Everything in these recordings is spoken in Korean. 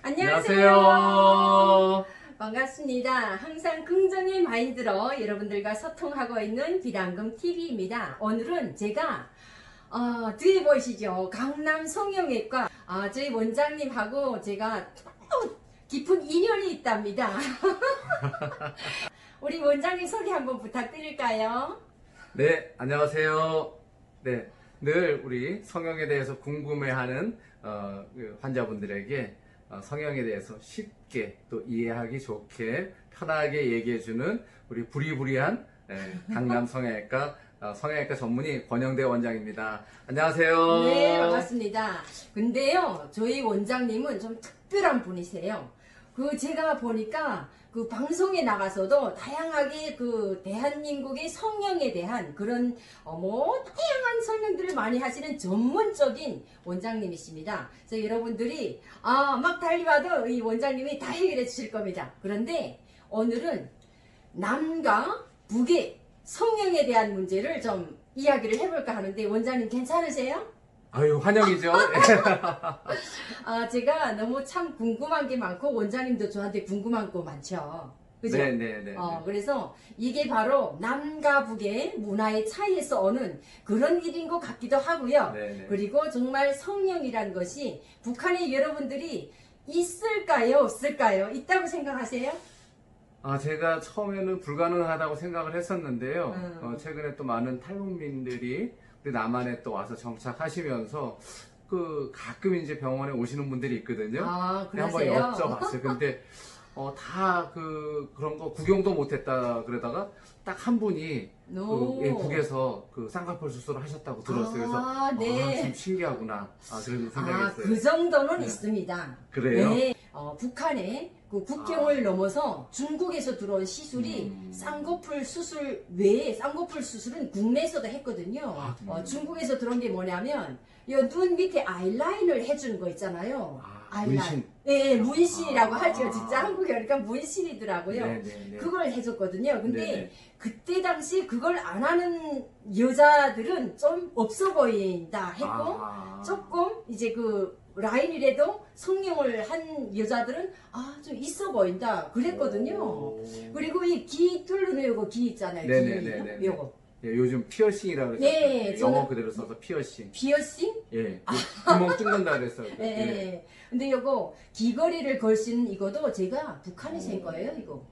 안녕하세요. 반갑습니다. 항상 긍정의 마인드로 여러분들과 소통하고 있는 비단금 TV입니다. 오늘은 제가 뒤에 보이시죠? 강남 성형외과 저희 원장님하고 제가 깊은 인연이 있답니다. 우리 원장님 소개 한번 부탁드릴까요? 네, 안녕하세요. 네, 늘 우리 성형에 대해서 궁금해하는 그 환자분들에게 성형에 대해서 쉽게 또 이해하기 좋게 편하게 얘기해주는 우리 부리부리한 강남 성형외과 성형외과 전문의 권영대 원장입니다. 안녕하세요. 네, 반갑습니다. 근데요, 저희 원장님은 좀 특별한 분이세요. 제가 보니까 방송에 나가서도 다양하게 대한민국의 성형에 대한 그런 다양한 설명들을 많이 하시는 전문적인 원장님이십니다. 그래서 여러분들이 막 달려와도 이 원장님이 다 해결해 주실 겁니다. 그런데 오늘은 남과 북의 성형에 대한 문제를 좀 이야기를 해볼까 하는데 원장님 괜찮으세요? 아유, 환영이죠. 제가 너무 참 궁금한 게 많고 원장님도 저한테 궁금한 거 많죠. 그죠? 네네네. 그래서 이게 바로 남과 북의 문화의 차이에서 오는 그런 일인 것 같기도 하고요. 네네. 그리고 정말 성형이란 것이 북한에 여러분들이 있을까요? 없을까요? 있다고 생각하세요? 제가 처음에는 불가능하다고 생각을 했었는데요. 최근에 또 많은 탈북민들이 우리 남한에 또 와서 정착하시면서 가끔 이제 병원에 오시는 분들이 있거든요. 한번 그러세요? 여쭤봤어요. 근데 다 그런 거 구경도 못했다 그러다가 딱 한 분이 북에서 쌍꺼풀 수술을 하셨다고 들었어요. 그래서 네. 참 신기하구나. 그래서 생각했어요. 그 정도는 네. 있습니다. 그래요? 네. 북한에 국경을 넘어서 중국에서 들어온 시술이 쌍꺼풀 수술 외에 쌍꺼풀 수술은 국내에서도 했거든요. 중국에서 들어온 게 뭐냐면 눈 밑에 아이라인을 해주는 거 있잖아요. 문신? 네, 문신이라고 하죠. 진짜 한국에 오니까 문신이더라고요. 네네네. 그걸 해줬거든요. 근데 네네. 그때 당시 그걸 안 하는 여자들은 좀 없어 보인다 했고 조금 이제 라인이라도 성형을 한 여자들은 좀 있어 보인다 그랬거든요. 그리고 이 귀 뚫는 요거 귀 있잖아요. 네네네네. 귀 요거. 예, 요즘 피어싱이라고 그랬어요. 네, 영어 그대로 써서 피어싱. 피어싱? 예, 구멍 뚫는다 그랬어요. 네. 근데 요거 귀걸이를 걸 수 있는 이거도 제가 북한에서 한 거예요. 이거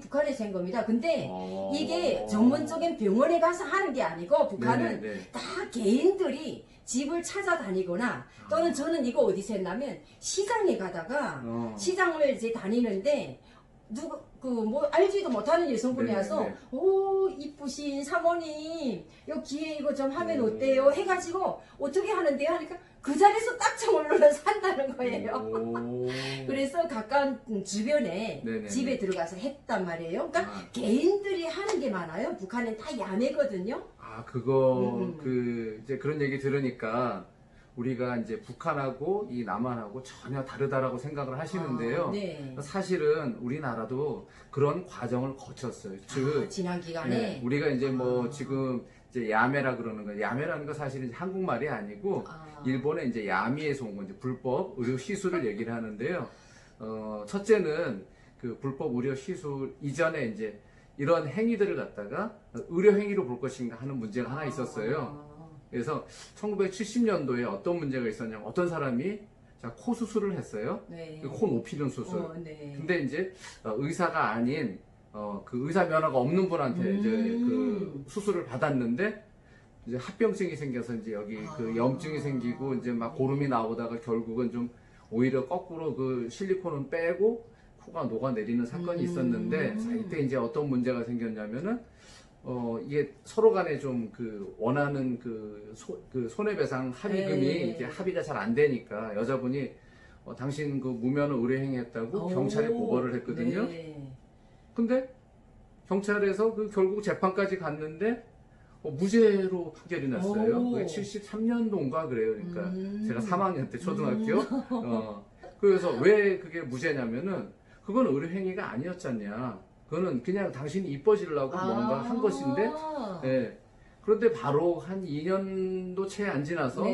북한에서 한 겁니다. 근데 이게 전문적인 병원에 가서 하는 게 아니고 북한은 네네네. 다 개인들이 집을 찾아다니거나 또는 저는 이거 어디서 했냐면 시장에 가다가 시장을 이제 다니는데 알지도 못하는 여성분이 와서 오 이쁘신 사모님 요 귀에 이거 좀 하면 어때요 해가지고 어떻게 하는데요 하니까 그 자리에서 딱정을 눌러서 산다는 거예요. 그래서 가까운 주변에 네네네. 집에 들어가서 했단 말이에요. 그러니까 개인들이 하는 게 많아요. 북한은 다 야매거든요. 이제 그런 얘기 들으니까 우리가 이제 북한하고 이 남한하고 전혀 다르다라고 생각을 하시는데요. 네. 사실은 우리나라도 그런 과정을 거쳤어요. 즉, 지난 기간에 네, 우리가 이제 지금 이제 야매라 그러는 거예요. 야매라는 거 사실은 한국말이 아니고 일본의 이제 야미에서 온 건지 불법 의료 시술을 얘기를 하는데요. 첫째는 불법 의료 시술 이전에 이제 이런 행위들을 갖다가 의료 행위로 볼 것인가 하는 문제가 하나 있었어요. 그래서 1970년도에 어떤 문제가 있었냐면 어떤 사람이 코 수술을 했어요. 네. 코 높이는 수술. 네. 근데 이제 의사가 아닌 의사 면허가 없는 분한테 이제 수술을 받았는데 이제 합병증이 생겨서 이제 여기 염증이 생기고 이제 막 고름이 나오다가 결국은 좀 오히려 거꾸로 실리콘은 빼고 코가 녹아내리는 사건이 있었는데 이때 이제 어떤 문제가 생겼냐면은 이게 서로 간에 좀 원하는 손해배상 합의금이 이제 합의가 잘 안 되니까 여자분이 당신 무면허 의료행위 했다고 경찰에 보고를 했거든요. 네. 근데 경찰에서 결국 재판까지 갔는데 무죄로 판결이 났어요. 그게 73년도인가 그래요. 그러니까 제가 3학년 때 초등학교. 그래서 왜 그게 무죄냐면은 그건 의료행위가 아니었잖냐. 그거는 그냥 당신이 이뻐지려고 뭔가 한 것인데, 예. 그런데 바로 한 2년도 채 안 지나서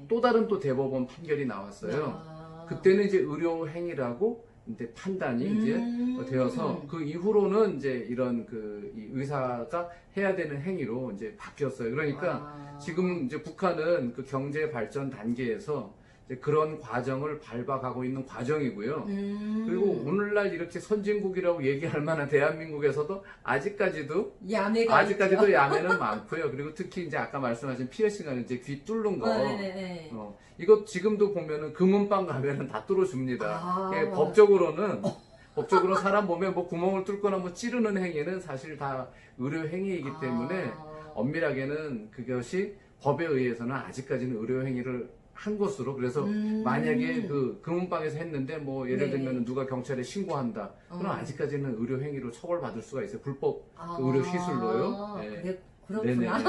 또 다른 또 대법원 판결이 나왔어요. 그때는 이제 의료 행위라고 이제 판단이 이제 되어서 그 이후로는 이제 이런 이 의사가 해야 되는 행위로 이제 바뀌었어요. 그러니까 지금 이제 북한은 그 경제 발전 단계에서 이제 그런 과정을 밟아가고 있는 과정이고요. 그리고 오늘날 이렇게 선진국이라고 얘기할 만한 대한민국에서도 아직까지도 야매는 많고요. 그리고 특히 이제 아까 말씀하신 피어싱하는 이제 귀 뚫는 거, 이거 지금도 보면은 금은방 가면은 다 뚫어줍니다. 법적으로 사람 몸에 뭐 구멍을 뚫거나 뭐 찌르는 행위는 사실 다 의료 행위이기 때문에 엄밀하게는 그것이 법에 의해서는 아직까지는 의료 행위를 한 것으로. 그래서 만약에 그 금은방에서 했는데 뭐 예를 들면 누가 경찰에 신고한다, 그럼 아직까지는 의료 행위로 처벌받을 수가 있어요. 불법 그 의료 시술로요. 네. 그렇구나.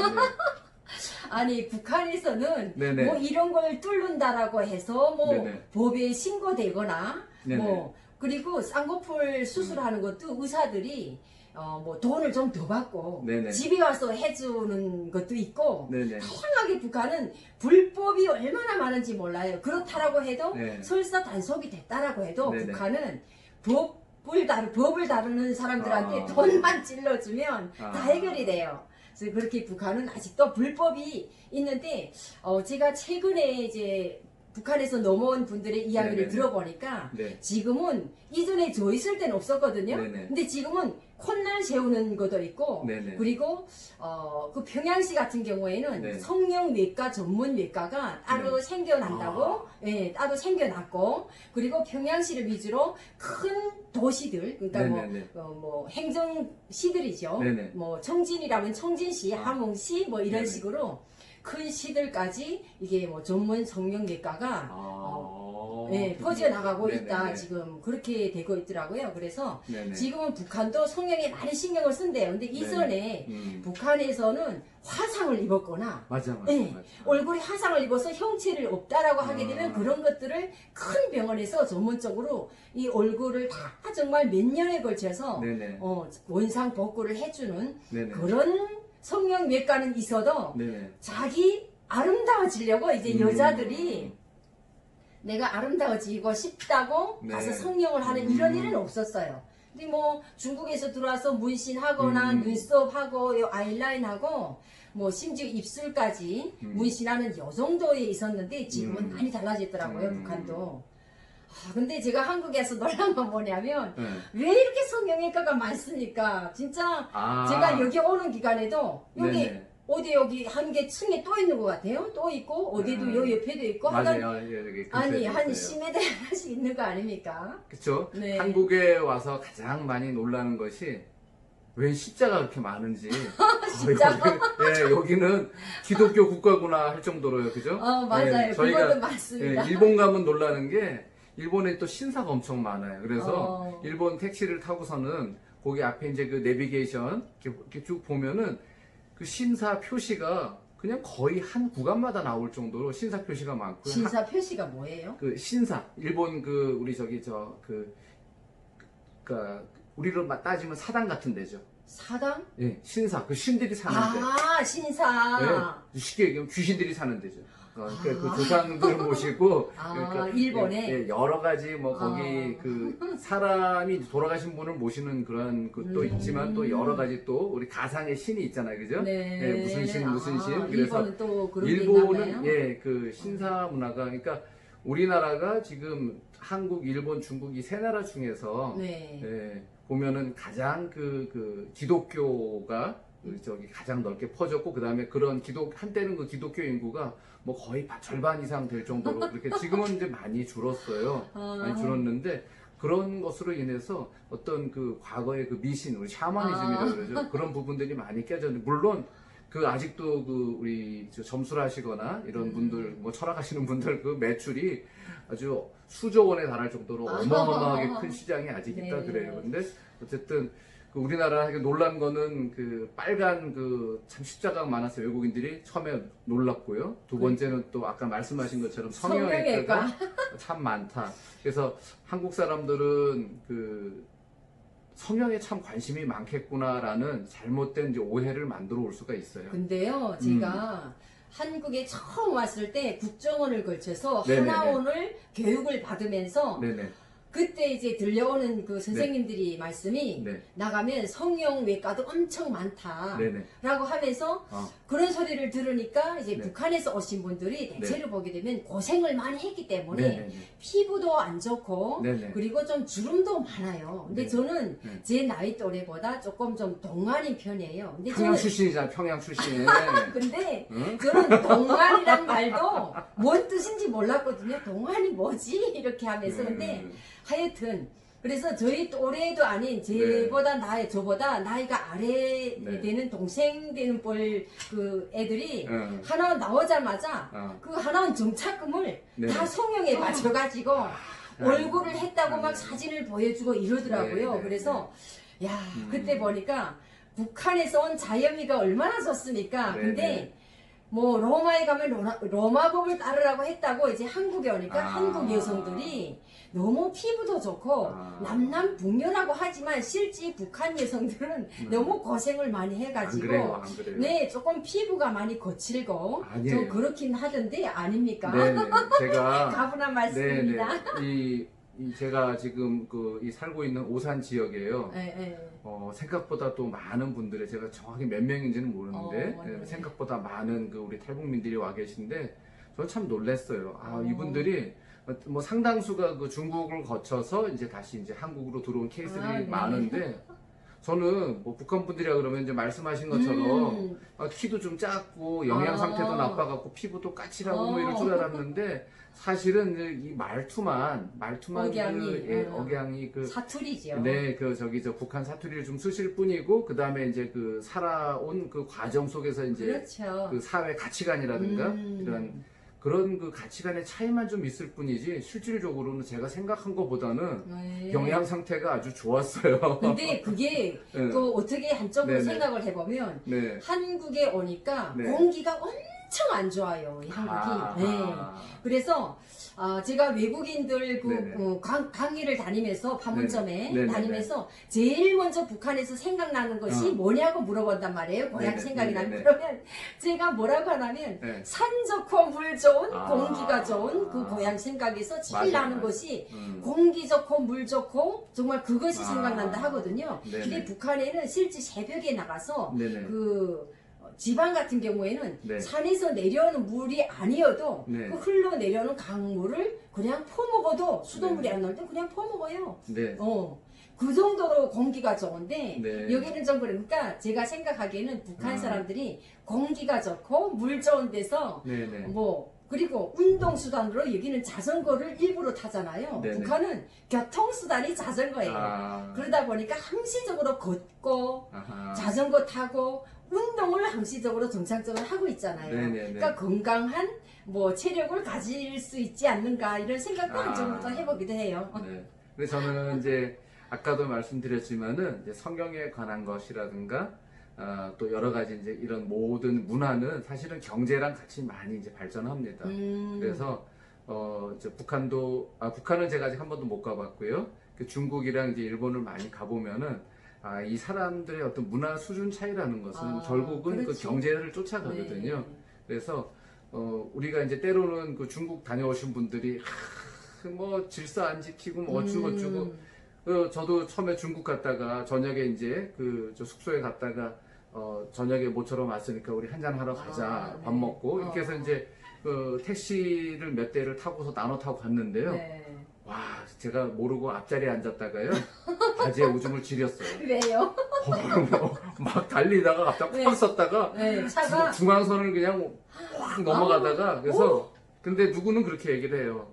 아니 북한에서는 뭐 이런 걸 뚫는다라고 해서 뭐 법에 신고되거나 뭐 그리고 쌍꺼풀 수술하는 것도 의사들이 뭐 돈을 좀 더 받고 집에 와서 해주는 것도 있고 다양하게 북한은 불법이 얼마나 많은지 몰라요. 그렇다라고 해도 설사 단속이 됐다라고 해도 북한은 법을 다루는 사람들한테 돈만 찔러주면 다 해결이 돼요. 그래서 그렇게 북한은 아직도 불법이 있는데 제가 최근에 이제 북한에서 넘어온 분들의 이야기를 들어보니까 지금은 이전에 저 있을 때는 없었거든요. 근데 지금은 콧날 세우는 것도 있고 그리고 그 평양시 같은 경우에는 성형외과 전문외과가 따로 생겨난다고 따로 생겨났고 그리고 평양시를 위주로 큰 도시들 그러니까 뭐 행정시들이죠. 뭐 청진이라면 청진시, 함흥시 뭐 이런 식으로 큰 시들까지 이게 뭐 전문 성형외과가 퍼져나가고 있다. 지금 그렇게 되고 있더라고요. 그래서 지금은 북한도 성형에 많이 신경을 쓴대요. 근데 이전에 북한에서는 화상을 입었거나 얼굴에 화상을 입어서 형체를 없다라고 하게 되면 그런 것들을 큰 병원에서 전문적으로 이 얼굴을 다 정말 몇 년에 걸쳐서 원상 복구를 해주는 그런 성형외과는 있어도 자기 아름다워지려고 이제 여자들이 내가 아름다워지고 싶다고 가서 성형을 하는 이런 일은 없었어요. 근데 뭐 중국에서 들어와서 문신하거나 눈썹하고 아이라인하고 뭐 심지어 입술까지 문신하는 요 정도에 있었는데 지금은 많이 달라졌더라고요. 북한도. 근데 제가 한국에서 놀란 건 뭐냐면 왜 이렇게 성형외과가 많습니까? 진짜 제가 여기 오는 기간에도 여기 어디 여기 한 개 층에 또 있는 것 같아요. 또 있고 어디도 요 옆에도 있고 맞아요. 아니 한 10m 하나씩 있는 거 아닙니까? 그렇죠. 한국에 와서 가장 많이 놀라는 것이 왜 십자가 그렇게 많은지. 여기는 기독교 국가구나 할 정도로요. 그죠? 맞아요. 그것도 맞습니다. 일본 가면 놀라는 게 일본에 또 신사가 엄청 많아요. 그래서 일본 택시를 타고서는 거기 앞에 이제 그 내비게이션 이렇게 쭉 보면은 그 신사 표시가 그냥 거의 한 구간마다 나올 정도로 신사 표시가 많고요. 신사 표시가 뭐예요? 그 신사 일본 그 우리 저기 우리로 따지면 사당 같은 데죠. 사당? 예, 신사 그 신들이 사는 데. 신사. 쉽게 얘기하면 귀신들이 사는 데죠. 그 조상들 모시고 그러니까 일본에 여러 가지 뭐 거기 그 사람이 돌아가신 분을 모시는 그런 것도 있지만 또 여러 가지 또 우리 가상의 신이 있잖아요, 그죠? 무슨 신 무슨 신. 그래서 일본은 또 그런 게 일본은 있나봐요? 그 신사 문화가 그러니까 우리나라가 지금 한국, 일본, 중국 이 세 나라 중에서 보면은 가장 그 기독교가 가장 넓게 퍼졌고 그 다음에 그런 한때는 그 기독교 인구가 뭐 거의 절반 이상 될 정도로 그렇게 지금은 이제 많이 줄었어요. 많이 줄었는데 그런 것으로 인해서 어떤 그 과거의 그 미신, 우리 샤머니즘이라고 그러죠. 그런 부분들이 많이 깨졌는데 물론 그 아직도 그 우리 점수를 하시거나 이런 분들 뭐 철학하시는 분들 그 매출이 아주 수조 원에 달할 정도로 어마어마하게 큰 시장이 아직 있다 그래요. 근데 어쨌든 그 우리나라 놀란 거는 그 빨간 참 십자가가 많아서 외국인들이 처음에 놀랐고요. 두 번째는 또 아까 말씀하신 것처럼 성형외과가 참 많다. 그래서 한국 사람들은 그 성형에 참 관심이 많겠구나라는 잘못된 이제 오해를 만들어 올 수가 있어요. 근데요, 제가 한국에 처음 왔을 때 국정원을 걸쳐서 네네네. 하나원을 교육을 받으면서 네네. 그때 이제 들려오는 그 선생님들이 말씀이 네. 나가면 성형외과도 엄청 많다. 네네. 라고 하면서 어. 그런 소리를 들으니까 이제 네. 북한에서 오신 분들이 대체로 보게 되면 고생을 많이 했기 때문에 네네네. 피부도 안 좋고 네네. 그리고 좀 주름도 많아요. 근데 네. 저는 네. 제 나이 또래보다 조금 좀 동안인 편이에요. 근데 평양 저는 출신이잖아, 평양 출신. 근데 응? 저는 동안이란 말도 뭔 뜻인지 몰랐거든요. 동안이 뭐지? 이렇게 하면서. 근데 하여튼 그래서 저희 또래도 아닌 저보다 나이가 아래 네. 되는 동생 되는 그 애들이 응. 하나원 나오자마자 어. 그 하나원 정착금을 네. 다 성형에 맞춰가지고 얼굴을 했다고 막 네. 사진을 보여주고 이러더라고요. 네, 네, 그래서 야 그때 보니까 북한에서 온 자연미가 얼마나 좋습니까? 네, 근데 네. 뭐 로마에 가면 로마법을 따르라고 했다고 이제 한국에 오니까 아. 한국 여성들이 너무 피부도 좋고 아. 남남북녀라고 하지만 실제 북한 여성들은 너무 고생을 많이 안 해가지고 그래요, 안 그래요. 네 조금 피부가 많이 거칠고 아니에요. 좀 그렇긴 하던데 아닙니까? 네네. 제가 가분한 말씀입니다. 네네. 제가 지금 이 살고 있는 오산 지역이에요. 네. 생각보다 또 많은 분들이 제가 정확히 몇 명인지는 모르는데 네. 생각보다 많은 우리 탈북민들이 와 계신데 저 참 놀랐어요. 이분들이 뭐 상당수가 그 중국을 거쳐서 이제 다시 이제 한국으로 들어온 케이스들이 네. 많은데 저는 뭐 북한 분들이라 그러면 이제 말씀하신 것처럼 키도 좀 작고 영양 상태도 나빠갖고 피부도 까칠하고 뭐 이럴 줄 알았는데 사실은 이 말투만 억양이 사투리죠. 네, 저 북한 사투리를 좀 쓰실 뿐이고, 그 다음에 이제 살아온 그 과정 속에서 이제 그렇죠. 그 사회 가치관이라든가, 그런 그 가치관의 차이만 좀 있을 뿐이지, 실질적으로는 제가 생각한 것보다는 네. 영양 상태가 아주 좋았어요. 근데 그게 네. 또 어떻게 한쪽으로 네네. 생각을 해보면 네. 한국에 오니까 네. 공기가 엄청 안 좋아요. 이 한국이. 네. 그래서 제가 외국인들 네네. 강의를 다니면서 판문점에 네네. 다니면서 제일 먼저 북한에서 생각나는 것이 뭐냐고 물어본단 말이에요. 고향 네네. 생각이 나면. 네네. 그러면 제가 뭐라고 하냐면 네. 산 좋고 물 좋은 아. 공기가 좋은 그 고향 생각에서 제일 맞아요, 나는 맞아요. 것이 음. 공기 좋고 물 좋고 정말 그것이 생각난다 하거든요. 네네. 근데 북한에는 실제 새벽에 나가서 네네. 지방 같은 경우에는 네. 산에서 내려오는 물이 아니어도 네. 그 흘러 내려오는 강물을 그냥 퍼먹어도 수돗물이 네. 안 나올 때 그냥 퍼먹어요. 네. 그 정도로 공기가 좋은데 네. 여기는 좀 그러니까 제가 생각하기에는 북한 아. 사람들이 공기가 좋고 물 좋은 데서 네네. 그리고 운동수단으로 여기는 자전거를 일부러 타잖아요. 네네. 북한은 교통수단이 자전거예요. 그러다 보니까 항시적으로 걷고 아하. 자전거 타고 운동을 항시적으로 정상적으로 하고 있잖아요. 네네네. 그러니까 건강한 체력을 가질 수 있지 않는가 이런 생각도 한쪽부터 해보기도 해요. 네. 근데 저는 이제 아까도 말씀드렸지만은 이제 성경에 관한 것이라든가 또 여러 가지 이제 이런 모든 문화는 사실은 경제랑 같이 많이 이제 발전합니다. 그래서 이제 북한은 제가 아직 한 번도 못 가봤고요. 중국이랑 이제 일본을 많이 가보면은 이 사람들의 어떤 문화 수준 차이라는 것은 결국은 그렇지. 그 경제를 쫓아가거든요. 네. 그래서 우리가 이제 때로는 그 중국 다녀오신 분들이 뭐 질서 안 지키고 뭐 어쩌고 저도 처음에 중국 갔다가 저녁에 이제 저 숙소에 갔다가 저녁에 모처럼 왔으니까 우리 한잔 하러 가자 밥 네. 먹고 이렇게 해서 이제 택시를 몇 대를 타고서 나눠 타고 갔는데요. 네. 와, 제가 모르고 앞자리에 앉았다가요. 바지에 오줌을 지렸어요. 왜요? 막 달리다가 갑자기 팍 섰다가 네, 차가 중앙선을 그냥 확 넘어가다가 그래서 근데 누구는 그렇게 얘기를 해요.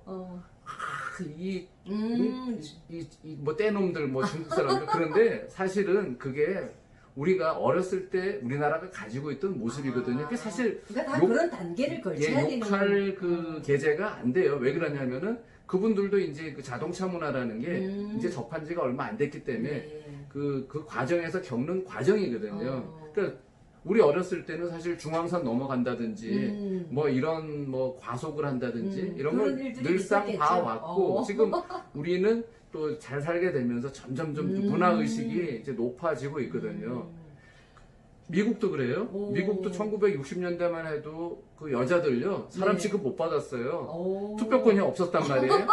뭐 떼놈들 뭐 중국 사람들 그런데 사실은 그게 우리가 어렸을 때 우리나라가 가지고 있던 모습이거든요. 그게 사실 그러니까 다 그런 단계를 걸쳐야 되는 욕할 그 계제가 안 돼요. 왜 그러냐면은 그분들도 이제 그 자동차 문화라는 게 이제 접한 지가 얼마 안 됐기 때문에 네. 그 과정에서 겪는 과정이거든요. 그러니까 우리 어렸을 때는 사실 중앙선 넘어간다든지 뭐 이런 뭐 과속을 한다든지 이런 걸 그런 일들이 늘상 있었겠죠. 봐왔고 지금 우리는 또 잘 살게 되면서 점점점 문화 의식이 이제 높아지고 있거든요. 미국도 그래요. 오. 미국도 1960년대만 해도 그 여자들요 사람 네. 취급 못 받았어요. 오. 투표권이 없었단 말이에요.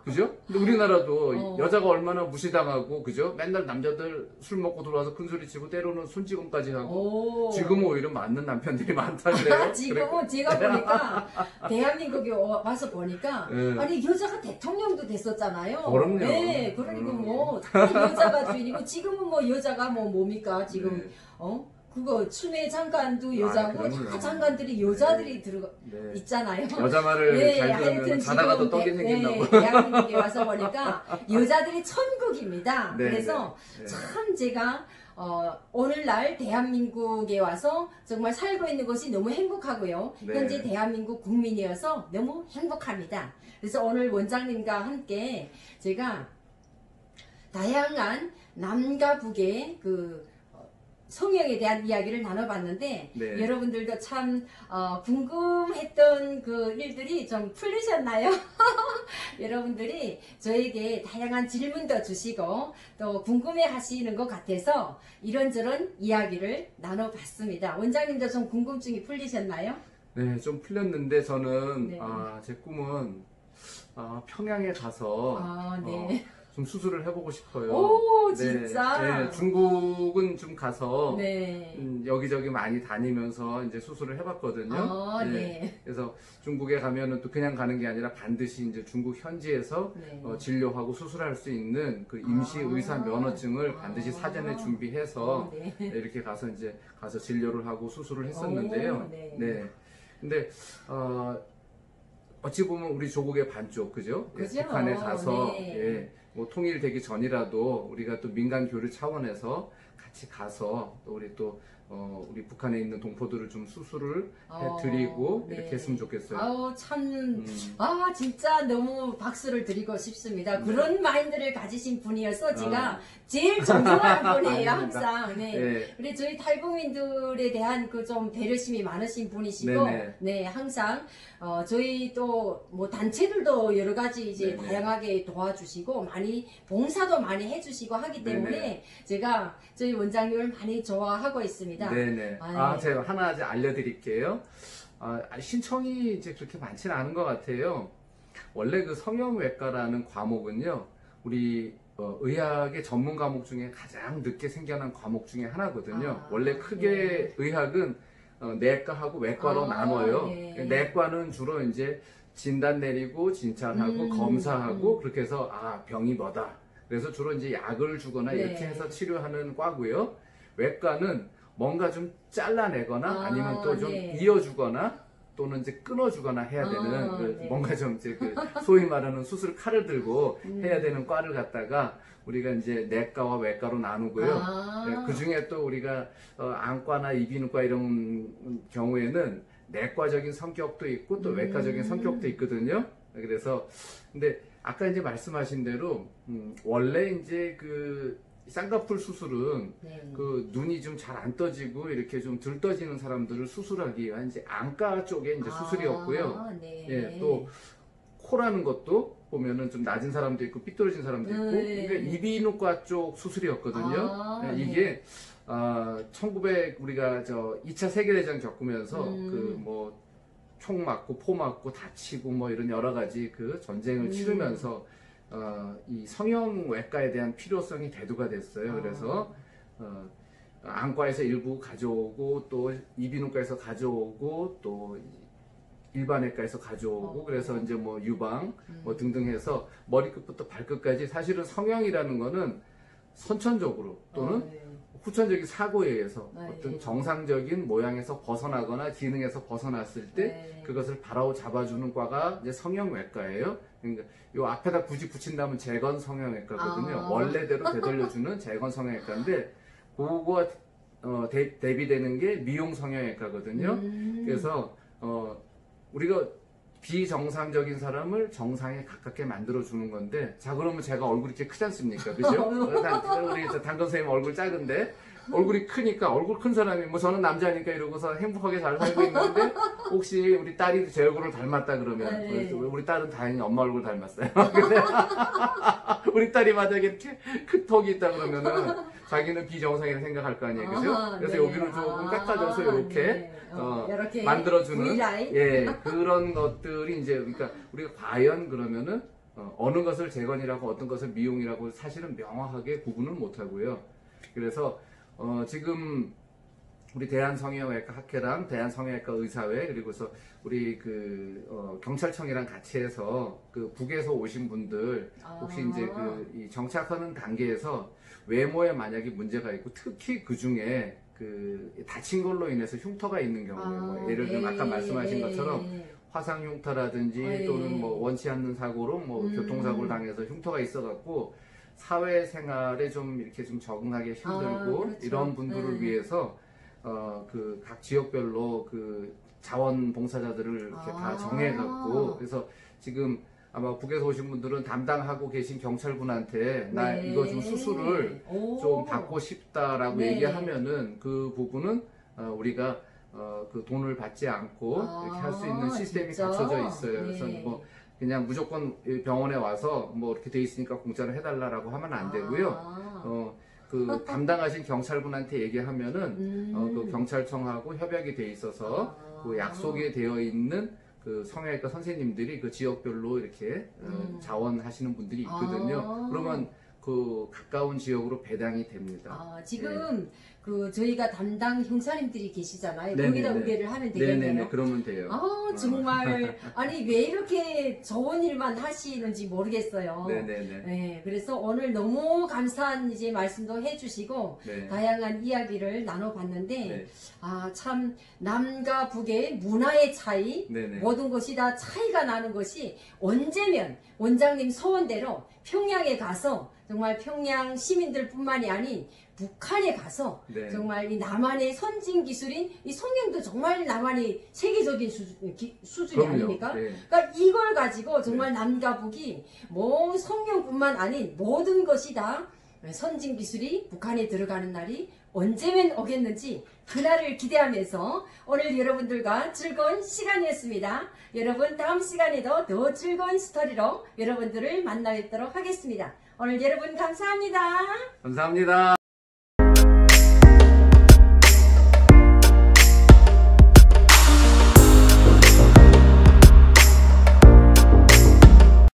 그죠? 근데 우리나라도 여자가 얼마나 무시당하고, 그죠? 맨날 남자들 술 먹고 들어와서 큰소리 치고 때로는 손찌검까지 하고, 오. 지금은 오히려 맞는 남편들이 많다 그래요. 지금은 제가 보니까 대한민국에 와서 보니까 네. 아니 여자가 대통령도 됐었잖아요. 그럼요. 네, 그러니까 뭐 다 여자가 주인이고 지금은 뭐 여자가 뭐 뭡니까 지금 네. 그거 추미애 장관도 여자고 그럼요. 다 장관들이 여자들이 들어가 네. 있잖아요. 여자 말을 네, 잘 하여튼 들으면 자다가 더 지금 떡이 생긴다고. 대한민국에 와서 보니까 여자들이 천국입니다. 네, 그래서 네. 참 제가 오늘날 대한민국에 와서 정말 살고 있는 것이 너무 행복하고요. 네. 현재 대한민국 국민이어서 너무 행복합니다. 그래서 오늘 원장님과 함께 제가 다양한 남과 북의 그 성형에 대한 이야기를 나눠봤는데 네. 여러분들도 참 궁금했던 그 일들이 좀 풀리셨나요? 여러분들이 저에게 다양한 질문도 주시고 또 궁금해 하시는 것 같아서 이런저런 이야기를 나눠봤습니다. 원장님도 좀 궁금증이 풀리셨나요? 네, 좀 풀렸는데 저는 네. 제 꿈은 평양에 가서 네. 좀 수술을 해보고 싶어요. 오, 네, 진짜? 네, 중국은 좀 가서 네. 여기저기 많이 다니면서 이제 수술을 해봤거든요. 네. 그래서 중국에 가면은 또 그냥 가는 게 아니라 반드시 이제 중국 현지에서 네. 진료하고 수술할 수 있는 그 임시 의사 면허증을 반드시 사전에 준비해서 네. 이렇게 가서 이제 가서 진료를 하고 수술을 했었는데요. 오, 네. 네. 근데 어찌 보면 우리 조국의 반쪽, 그죠? 예, 그죠? 북한에 가서 네. 예, 뭐 통일되기 전이라도 우리가 또 민간 교류 차원에서 같이 가서 또 우리 또 우리 북한에 있는 동포들을 좀 수술을 해드리고 네. 이렇게 했으면 좋겠어요. 아우 참 음. 진짜 너무 박수를 드리고 싶습니다. 네. 그런 마인드를 가지신 분이어서 제가 제일 존경하는 분이에요. 아닙니다. 항상. 네. 네. 우리 저희 탈북민들에 대한 그 좀 배려심이 많으신 분이시고, 네네. 네 항상 저희 또 뭐 단체들도 여러 가지 이제 네네. 다양하게 도와주시고 많이 봉사도 많이 해주시고 하기 때문에 네네. 제가 저희 원장님을 많이 좋아하고 있습니다. 네네. 아유. 제가 하나 이제 알려드릴게요. 신청이 이제 그렇게 많지는 않은 것 같아요. 원래 그 성형외과라는 과목은요, 우리 의학의 전문 과목 중에 가장 늦게 생겨난 과목 중에 하나거든요. 원래 크게 의학은 내과하고 외과로 나눠요. 네. 내과는 주로 이제 진단 내리고 진찰하고 검사하고 그렇게 해서 병이 뭐다. 그래서 주로 이제 약을 주거나 네. 이렇게 해서 치료하는 과고요. 외과는 뭔가 좀 잘라내거나 아니면 또 좀 네. 이어주거나 또는 이제 끊어주거나 해야 되는 그 네. 뭔가 좀 이제 그 소위 말하는 수술 칼을 들고 해야 되는 과를 갖다가 우리가 이제 내과와 외과로 나누고요. 그 중에 또 우리가 안과나 이비인후과 이런 경우에는 내과적인 성격도 있고 또 외과적인 성격도 있거든요. 그래서 근데 아까 이제 말씀하신 대로 원래 이제 그 쌍꺼풀 수술은 네. 그 눈이 좀 잘 안 떠지고 이렇게 좀 들 떠지는 사람들을 수술하기 위한 이제 안과 쪽에 이제 수술이었고요. 네. 예, 또 코라는 것도 보면은 좀 낮은 사람도 있고 삐뚤어진 사람도 있고 네. 이게 이비인후과 쪽 수술이었거든요. 예, 이게 1900 우리가 2차 세계대전 겪으면서 그 뭐 총 맞고 포 맞고 다치고 뭐 이런 여러 가지 그 전쟁을 치르면서 이 성형외과에 대한 필요성이 대두가 됐어요. 그래서 안과에서 일부 가져오고 또 이비인후과에서 가져오고 또 일반외과에서 가져오고 그래서 이제 뭐 유방 뭐 등등 해서 머리끝부터 발끝까지 사실은 성형이라는 거는 선천적으로 또는 후천적인 사고에 의해서 어떤 정상적인 모양에서 벗어나거나 기능에서 벗어났을 때 그것을 바로 잡아주는 과가 이제 성형외과예요. 그러니까 요 앞에다 굳이 붙인다면 재건 성형외과거든요. 원래대로 되돌려주는 재건 성형외과인데 그거와 대비되는 게 미용 성형외과거든요. 그래서 우리가 비정상적인 사람을 정상에 가깝게 만들어주는 건데, 자, 그러면 제가 얼굴이 이렇게 크지 않습니까? 그죠? 우리 당근 선생님 얼굴 작은데, 얼굴이 크니까, 얼굴 큰 사람이, 뭐 저는 남자니까 이러고서 행복하게 잘 살고 있는데, 혹시 우리 딸이 제 얼굴을 닮았다 그러면, 우리 딸은 다행히 엄마 얼굴 닮았어요. 우리 딸이 만약에 이렇게 큰 턱이 있다 그러면은 자기는 비정상이라 생각할 거 아니에요, 그죠? 아, 그래서 네. 여기를 조금 아, 깎아줘서 이렇게 네. 이렇게 만들어주는 V라인? 예 그런 것들이 이제 그러니까 우리가 과연 그러면은 어느 것을 재건이라고 어떤 것을 미용이라고 사실은 명확하게 구분을 못 하고요. 그래서 지금 우리 대한성형외과 학회랑 대한성형외과 의사회 그리고서 우리 경찰청이랑 같이 해서 그 북에서 오신 분들 혹시 이제 이 정착하는 단계에서 외모에 만약에 문제가 있고 특히 그 중에 다친 걸로 인해서 흉터가 있는 경우에 뭐 예를 들면 아까 말씀하신 것처럼 화상 흉터라든지 또는 뭐 원치 않는 사고로 뭐 교통사고를 당해서 흉터가 있어갖고 사회생활에 좀 이렇게 좀 적응하기 힘들고 그렇죠. 이런 분들을 위해서 각 지역별로 자원봉사자들을 이렇게 다 정해갖고 그래서 지금 아마 북에서 오신 분들은 담당하고 계신 경찰분한테 나 네. 이거 좀 수술을 좀 받고 싶다라고 네. 얘기하면은 그 부분은 우리가 그 돈을 받지 않고 이렇게 할 수 있는 시스템이 진짜? 갖춰져 있어요. 네. 그래서 뭐 그냥 무조건 병원에 와서 뭐 이렇게 돼 있으니까 공짜로 해달라고 하면 안 되고요. 담당하신 경찰분한테 얘기하면은 그 경찰청하고 협약이 돼 있어서 그 약속이 되어 있는 그 성형외과 선생님들이 그 지역별로 이렇게 자원하시는 분들이 있거든요. 그러면 그 가까운 지역으로 배당이 됩니다. 지금 저희가 담당 형사님들이 계시잖아요. 네네네. 거기다 의뢰를 하면 되겠네요. 네네네, 그러면 돼요. 정말 아니 왜 이렇게 좋은 일만 하시는지 모르겠어요. 네네네. 네, 그래서 오늘 너무 감사한 이제 말씀도 해주시고 네. 다양한 이야기를 나눠봤는데 네. 참 남과 북의 문화의 차이 네네. 모든 것이 다 차이가 나는 것이 언제면 원장님 소원대로 평양에 가서 정말 평양 시민들뿐만이 아닌 북한에 가서 네. 정말 이 남한의 선진 기술인 이 성형도 정말 남한의 세계적인 수준이 그럼요. 아닙니까? 네. 그러니까 이걸 가지고 정말 남과 북이 뭐 성형뿐만 아닌 모든 것이 다 선진 기술이 북한에 들어가는 날이 언제면 오겠는지 그날을 기대하면서 오늘 여러분들과 즐거운 시간이었습니다. 여러분 다음 시간에도 더 즐거운 스토리로 여러분들을 만나 뵙도록 하겠습니다. 오늘 여러분 감사합니다. 감사합니다.